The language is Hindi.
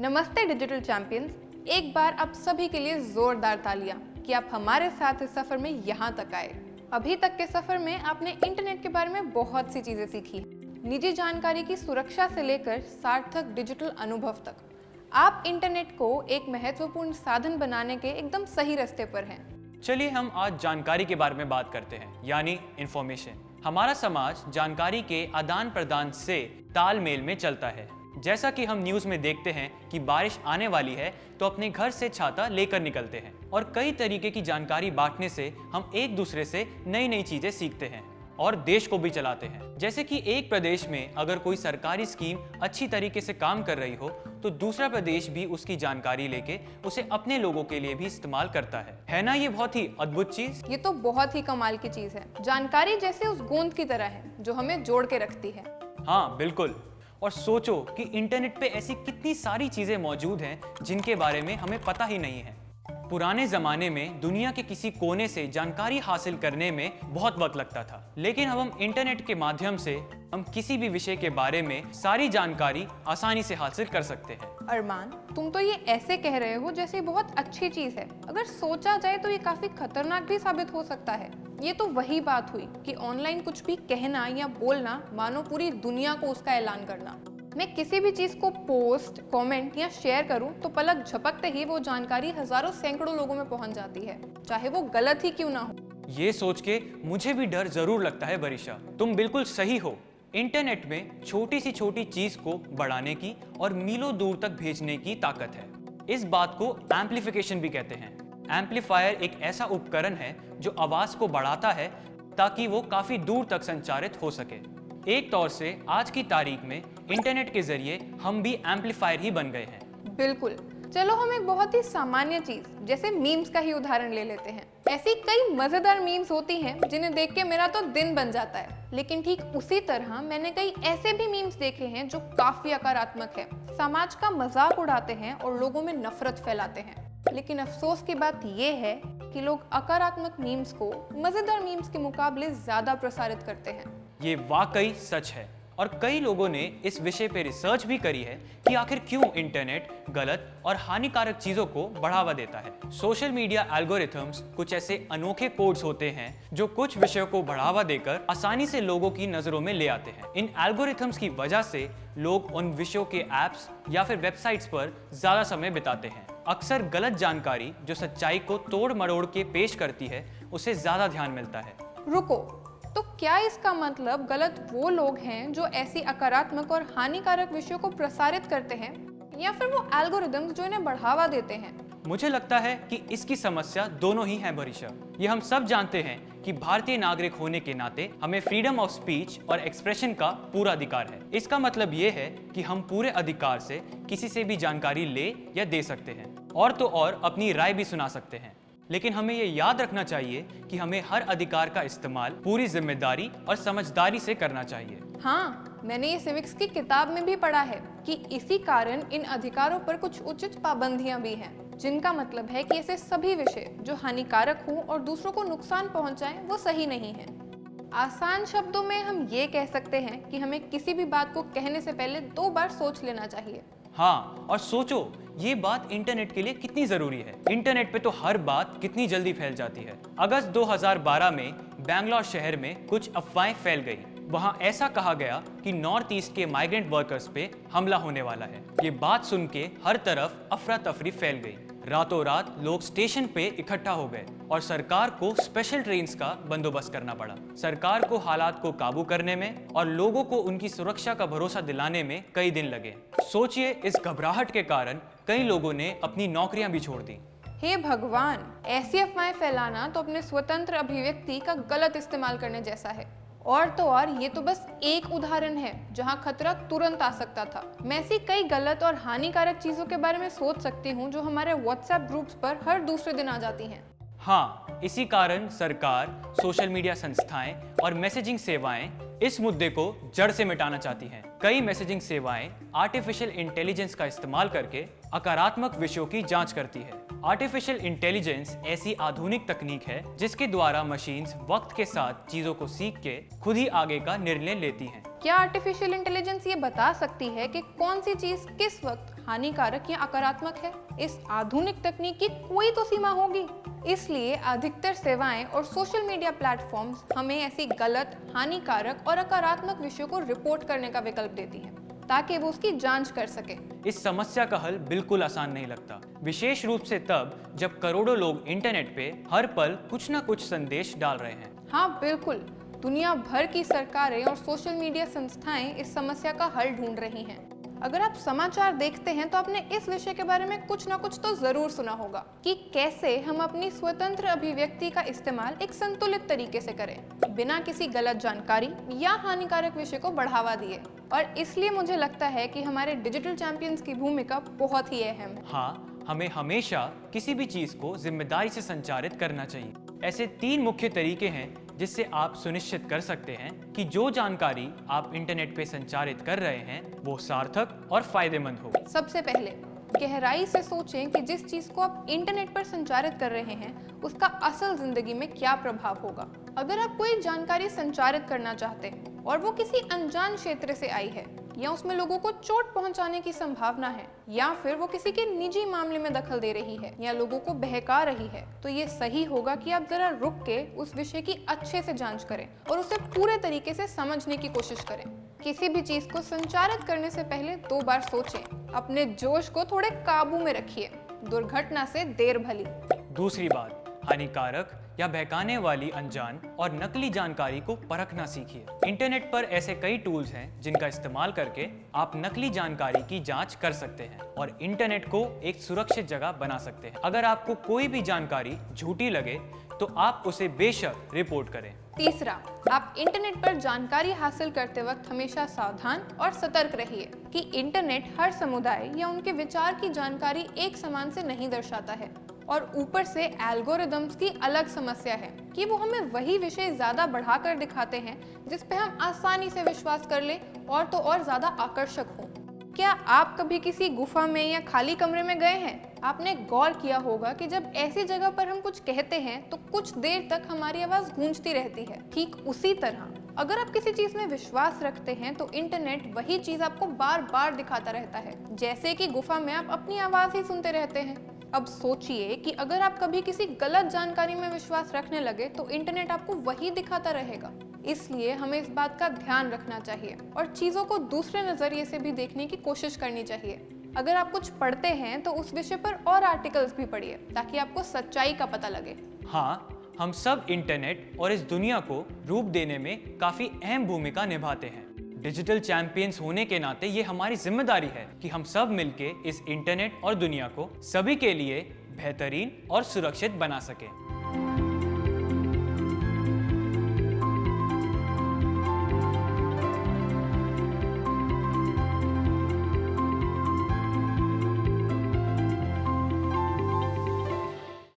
नमस्ते डिजिटल चैंपियंस। एक बार आप सभी के लिए जोरदार तालियां कि आप हमारे साथ इस सफर में यहाँ तक आए। अभी तक के सफर में आपने इंटरनेट के बारे में बहुत सी चीजें सीखी, निजी जानकारी की सुरक्षा से लेकर सार्थक डिजिटल अनुभव तक। आप इंटरनेट को एक महत्वपूर्ण साधन बनाने के एकदम सही रास्ते पर हैं। चलिए हम आज जानकारी के बारे में बात करते हैं, यानी इंफॉर्मेशन। हमारा समाज जानकारी के आदान प्रदान से तालमेल में चलता है। जैसा कि हम न्यूज़ में देखते हैं कि बारिश आने वाली है तो अपने घर से छाता लेकर निकलते हैं और कई तरीके की जानकारी बांटने से हम एक दूसरे से नई नई चीजें सीखते हैं और देश को भी चलाते हैं। जैसे कि एक प्रदेश में अगर कोई सरकारी स्कीम अच्छी तरीके से काम कर रही हो तो दूसरा प्रदेश भी उसकी जानकारी लेके उसे अपने लोगों के लिए भी इस्तेमाल करता है ना? ये बहुत ही अद्भुत चीज। ये तो बहुत ही कमाल की चीज है। जानकारी जैसे उस गोंद की तरह है जो हमें जोड़ के रखती है। हाँ बिल्कुल। और सोचो कि इंटरनेट पे ऐसी कितनी सारी चीजें मौजूद हैं जिनके बारे में हमें पता ही नहीं है। पुराने जमाने में दुनिया के किसी कोने से जानकारी हासिल करने में बहुत वक्त लगता था, लेकिन अब हम इंटरनेट के माध्यम से हम किसी भी विषय के बारे में सारी जानकारी आसानी से हासिल कर सकते हैं। अरमान, तुम तो ये ऐसे कह रहे हो जैसे बहुत अच्छी चीज है। अगर सोचा जाए तो ये काफी खतरनाक भी साबित हो सकता है। ये तो वही बात हुई कि ऑनलाइन कुछ भी कहना या बोलना मानो पूरी दुनिया को उसका ऐलान करना। मैं किसी भी चीज को पोस्ट, कमेंट या शेयर करूं तो पलक झपकते ही वो जानकारी हजारों सैकड़ों लोगों में पहुंच जाती है, चाहे वो गलत ही क्यों ना हो। ये सोच के मुझे भी डर जरूर लगता है बरिशा। तुम बिल्कुल सही हो। इंटरनेट में छोटी सी छोटी चीज को बढ़ाने की और मीलों दूर तक भेजने की ताकत है। इस बात को एम्प्लीफिकेशन भी कहते हैं। एम्पलीफायर एक ऐसा उपकरण है जो आवाज को बढ़ाता है ताकि वो काफी दूर तक संचारित हो सके। एक तौर से आज की तारीख में इंटरनेट के जरिए हम भी एम्पलीफायर ही बन गए हैं। बिल्कुल। चलो हम एक बहुत ही सामान्य चीज जैसे मीम्स का ही उदाहरण ले लेते हैं। ऐसी कई मजेदार मीम्स होती हैं जिन्हें देख के मेरा तो दिन बन जाता है, लेकिन ठीक उसी तरह मैंने कई ऐसे भी मीम्स देखे हैं जो काफी सकारात्मक है, समाज का मजाक उड़ाते हैं और लोगों में नफरत फैलाते हैं। लेकिन अफसोस की बात यह है कि लोग सकारात्मक मीम्स को मजेदार मीम्स के मुकाबले ज्यादा प्रसारित करते हैं। ये वाकई सच है और कई लोगों ने इस विषय पे रिसर्च भी करी है कि आखिर क्यों इंटरनेट गलत और हानिकारक चीजों को बढ़ावा देता है। सोशल मीडिया एल्गोरिथम्स कुछ ऐसे अनोखे कोड्स होते हैं जो कुछ विषयों को बढ़ावा देकर आसानी से लोगों की नजरों में ले आते हैं। इन एल्गोरिथम्स की वजह से लोग उन विषयों के ऐप्स या फिर वेबसाइट्स पर ज्यादा समय बिताते हैं। अक्सर गलत जानकारी जो सच्चाई को तोड़ मरोड़ के पेश करती है उसे ज्यादा ध्यान मिलता है। रुको, तो क्या इसका मतलब गलत वो लोग हैं जो ऐसी सकारात्मक और हानिकारक विषयों को प्रसारित करते हैं, या फिर वो एल्गोरिदम्स जो इन्हें बढ़ावा देते हैं? मुझे लगता है कि इसकी समस्या दोनों ही है बरिशा। ये हम सब जानते हैं कि भारतीय नागरिक होने के नाते हमें फ्रीडम ऑफ स्पीच और एक्सप्रेशन का पूरा अधिकार है। इसका मतलब ये है कि हम पूरे अधिकार से किसी से भी जानकारी ले या दे सकते हैं और तो और अपनी राय भी सुना सकते हैं। लेकिन हमें ये याद रखना चाहिए कि हमें हर अधिकार का इस्तेमाल पूरी जिम्मेदारी और समझदारी से करना चाहिए। हाँ, मैंने ये सिविक्स की किताब में भी पढ़ा है कि इसी कारण इन अधिकारों पर कुछ उचित पाबंदियां भी हैं, जिनका मतलब है कि ऐसे सभी विषय जो हानिकारक हों और दूसरों को नुकसान पहुंचाएं वो सही नहीं है। आसान शब्दों में हम ये कह सकते हैं कि हमें किसी भी बात को कहने से पहले 2 बार सोच लेना चाहिए। हाँ, और सोचो ये बात इंटरनेट के लिए कितनी जरूरी है। इंटरनेट पे तो हर बात कितनी जल्दी फैल जाती है। अगस्त 2012 में बेंगलोर शहर में कुछ अफवाहें फैल गई। वहां ऐसा कहा गया कि नॉर्थ ईस्ट के माइग्रेंट वर्कर्स पे हमला होने वाला है। ये बात सुन के हर तरफ अफरा तफरी फैल गई। रातों रात लोग स्टेशन पे इकट्ठा हो गए और सरकार को स्पेशल ट्रेन्स का बंदोबस्त करना पड़ा। सरकार को हालात को काबू करने में और लोगों को उनकी सुरक्षा का भरोसा दिलाने में कई दिन लगे। सोचिए, इस घबराहट के कारण कई लोगों ने अपनी नौकरियां भी छोड़ दी। हे भगवान, ऐसी अफवाहें फैलाना तो अपने स्वतंत्र अभिव्यक्ति का गलत इस्तेमाल करने जैसा है। और तो और ये तो बस एक उदाहरण है जहां खतरा तुरंत आ सकता था। मैं ऐसी कई गलत और हानिकारक चीजों के बारे में सोच सकती हूँ जो हमारे व्हाट्सएप ग्रुप्स पर हर दूसरे दिन आ जाती हैं। हाँ, इसी कारण सरकार, सोशल मीडिया संस्थाएं और मैसेजिंग सेवाएं इस मुद्दे को जड़ से मिटाना चाहती हैं। कई मैसेजिंग सेवाएं आर्टिफिशियल इंटेलिजेंस का इस्तेमाल करके सकारात्मक विषयों की जांच करती है। आर्टिफिशियल इंटेलिजेंस ऐसी आधुनिक तकनीक है जिसके द्वारा मशीन्स वक्त के साथ चीजों को सीख के खुद ही आगे का निर्णय लेती हैं। क्या आर्टिफिशियल इंटेलिजेंस ये बता सकती है कि कौन सी चीज किस वक्त हानिकारक या अकारात्मक है? इस आधुनिक तकनीक की कोई तो सीमा होगी। इसलिए अधिकतर सेवाएं और सोशल मीडिया प्लेटफॉर्म्स हमें ऐसी गलत, हानिकारक और अकारात्मक विषयों को रिपोर्ट करने का विकल्प देती हैं, ताकि वो उसकी जांच कर सके। इस समस्या का हल बिल्कुल आसान नहीं लगता, विशेष रूप से तब जब करोड़ों लोग इंटरनेट पे हर पल कुछ न कुछ संदेश डाल रहे हैं। हाँ बिल्कुल, दुनिया भर की सरकारें और सोशल मीडिया संस्थाएं इस समस्या का हल ढूंढ रही हैं। अगर आप समाचार देखते हैं तो आपने इस विषय के बारे में कुछ ना कुछ तो जरूर सुना होगा कि कैसे हम अपनी स्वतंत्र अभिव्यक्ति का इस्तेमाल एक संतुलित तरीके से करें, बिना किसी गलत जानकारी या हानिकारक विषय को बढ़ावा दिए। और इसलिए मुझे लगता है कि हमारे डिजिटल चैंपियंस की भूमिका बहुत ही अहम है। हाँ, हमें हमेशा किसी भी चीज को जिम्मेदारी से संचारित करना चाहिए। ऐसे 3 मुख्य तरीके हैं जिससे आप सुनिश्चित कर सकते हैं कि जो जानकारी आप इंटरनेट पे संचारित कर रहे हैं वो सार्थक और फायदेमंद हो। सबसे पहले गहराई से सोचें कि जिस चीज को आप इंटरनेट पर संचारित कर रहे हैं उसका असल जिंदगी में क्या प्रभाव होगा। अगर आप कोई जानकारी संचारित करना चाहते हैं और वो किसी अनजान क्षेत्र से आई है, या उसमें लोगों को चोट पहुंचाने की संभावना है, या फिर वो किसी के निजी मामले में दखल दे रही है या लोगों को बहका रही है, तो ये सही होगा कि आप जरा रुक के उस विषय की अच्छे से जांच करें और उसे पूरे तरीके से समझने की कोशिश करें। किसी भी चीज को संचारित करने से पहले 2 बार सोचें। अपने जोश को थोड़े काबू में रखिए, दुर्घटना से देर भली। दूसरी बात, हानिकारक या बहकाने वाली अनजान और नकली जानकारी को परखना सीखिए। इंटरनेट पर ऐसे कई टूल्स हैं जिनका इस्तेमाल करके आप नकली जानकारी की जांच कर सकते हैं और इंटरनेट को एक सुरक्षित जगह बना सकते हैं। अगर आपको कोई भी जानकारी झूठी लगे तो आप उसे बेशक रिपोर्ट करें। तीसरा, आप इंटरनेट पर जानकारी हासिल करते वक्त हमेशा सावधान और सतर्क रहिए कि इंटरनेट हर समुदाय या उनके विचार की जानकारी एक समान से नहीं दर्शाता है। और ऊपर से एल्गोरिदम्स की अलग समस्या है कि वो हमें वही विषय ज्यादा बढ़ाकर दिखाते हैं जिस पे हम आसानी से विश्वास कर लें और तो और ज्यादा आकर्षक हो। क्या आप कभी किसी गुफा में या खाली कमरे में गए हैं? आपने गौर किया होगा कि जब ऐसी जगह पर हम कुछ कहते हैं तो कुछ देर तक हमारी आवाज गूंजती रहती है। ठीक उसी तरह अगर आप किसी चीज में विश्वास रखते हैं तो इंटरनेट वही चीज आपको बार बार दिखाता रहता है, जैसे कि गुफा में आप अपनी आवाज ही सुनते रहते हैं। अब सोचिए कि अगर आप कभी किसी गलत जानकारी में विश्वास रखने लगे तो इंटरनेट आपको वही दिखाता रहेगा। इसलिए हमें इस बात का ध्यान रखना चाहिए और चीजों को दूसरे नजरिए से भी देखने की कोशिश करनी चाहिए। अगर आप कुछ पढ़ते हैं तो उस विषय पर और आर्टिकल्स भी पढ़िए ताकि आपको सच्चाई का पता लगे। हाँ, हम सब इंटरनेट और इस दुनिया को रूप देने में काफी अहम भूमिका निभाते हैं। डिजिटल चैंपियंस होने के नाते ये हमारी जिम्मेदारी है कि हम सब मिलके इस इंटरनेट और दुनिया को सभी के लिए बेहतरीन और सुरक्षित बना सकें।